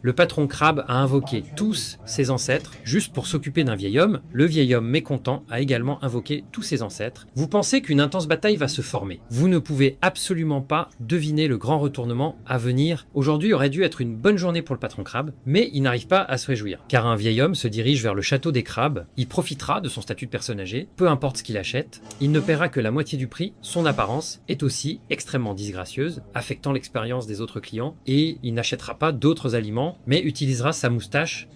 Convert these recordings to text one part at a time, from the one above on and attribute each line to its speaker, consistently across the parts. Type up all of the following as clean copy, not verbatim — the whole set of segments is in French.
Speaker 1: le patron crabe a invoqué tous ses ancêtres juste pour s'occuper d'un vieil homme. Le vieil homme mécontent a également invoqué tous ses ancêtres. Vous pensez qu'une intense bataille va se former. Vous ne pouvez absolument pas deviner le grand retournement à venir. Aujourd'hui aurait dû être une bonne journée pour le patron crabe, mais il n'arrive pas à se réjouir. Car un vieil homme se dirige vers le château des crabes. Il profitera de son statut de personne âgée, peu importe ce qu'il achète. Il ne paiera que la moitié du prix. Son apparence est aussi extrêmement disgracieuse, affectant l'expérience des autres clients, et il n'achètera pas d'autres aliments, mais utilisera sa moustache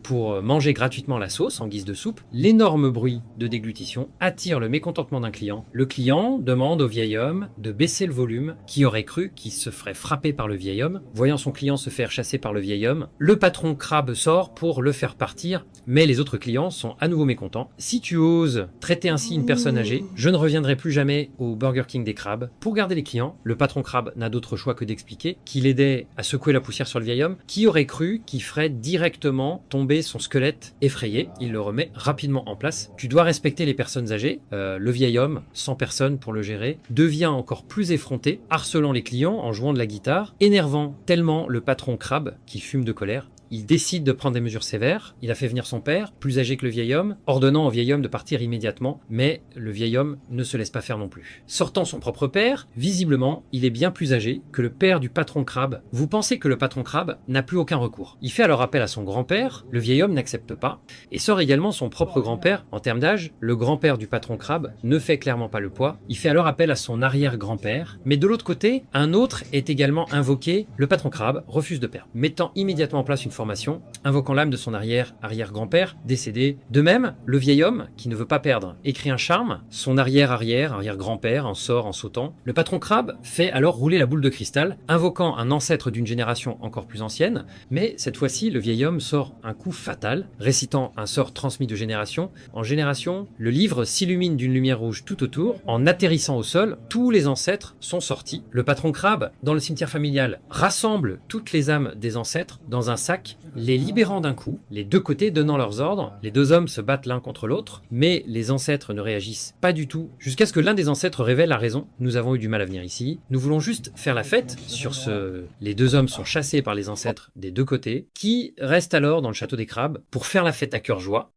Speaker 1: pour manger gratuitement la sauce en guise de soupe. L'énorme bruit de déglutition attire le mécontentement d'un client. Le client demande au vieil homme de baisser le volume. Qui aurait cru qu'il se ferait frapper par le vieil homme? Voyant son client se faire chasser par le vieil homme, le patron crabe sort pour le faire partir, mais les autres clients sont à nouveau mécontents. Si tu oses traiter ainsi une personne âgée, je ne reviendrai plus jamais au Burger King des crabes. Pour garder les clients, le patron crabe n'a d'autre choix que d'expliquer qu'il aidait à secouer la poussière sur le vieil homme. Qui aurait cru qu'il ferait directement tomber son squelette effrayé? Il le remet rapidement en place. Tu dois respecter les personnes âgées. Le vieil homme, sans personne pour le gérer, devient encore plus effronté, harcelant les clients en jouant de la guitare, énervant tellement le patron crabe qui fume de colère. Il décide de prendre des mesures sévères. Il a fait venir son père, plus âgé que le vieil homme, ordonnant au vieil homme de partir immédiatement, mais le vieil homme ne se laisse pas faire non plus. Sortant son propre père, visiblement, il est bien plus âgé que le père du patron crabe. Vous pensez que le patron crabe n'a plus aucun recours. Il fait alors appel à son grand-père, le vieil homme n'accepte pas, et sort également son propre grand-père. En termes d'âge, le grand-père du patron crabe ne fait clairement pas le poids. Il fait alors appel à son arrière-grand-père, mais de l'autre côté, un autre est également invoqué. Le patron crabe refuse de perdre, mettant immédiatement en place une formation, invoquant l'âme de son arrière-grand-père décédé. De même, le vieil homme, qui ne veut pas perdre, écrit un charme. Son arrière-grand-père en sort en sautant. Le patron crabe fait alors rouler la boule de cristal, invoquant un ancêtre d'une génération encore plus ancienne, mais cette fois-ci, le vieil homme sort un coup fatal, récitant un sort transmis de génération en génération. Le livre s'illumine d'une lumière rouge tout autour. En atterrissant au sol, tous les ancêtres sont sortis. Le patron crabe, dans le cimetière familial, rassemble toutes les âmes des ancêtres dans un sac, les libérant d'un coup, les deux côtés donnant leurs ordres. Les deux hommes se battent l'un contre l'autre, mais les ancêtres ne réagissent pas du tout, jusqu'à ce que l'un des ancêtres révèle la raison. Nous avons eu du mal à venir ici, nous voulons juste faire la fête. Sur ce, les deux hommes sont chassés par les ancêtres des deux côtés, qui restent alors dans le château des crabes pour faire la fête à cœur joie.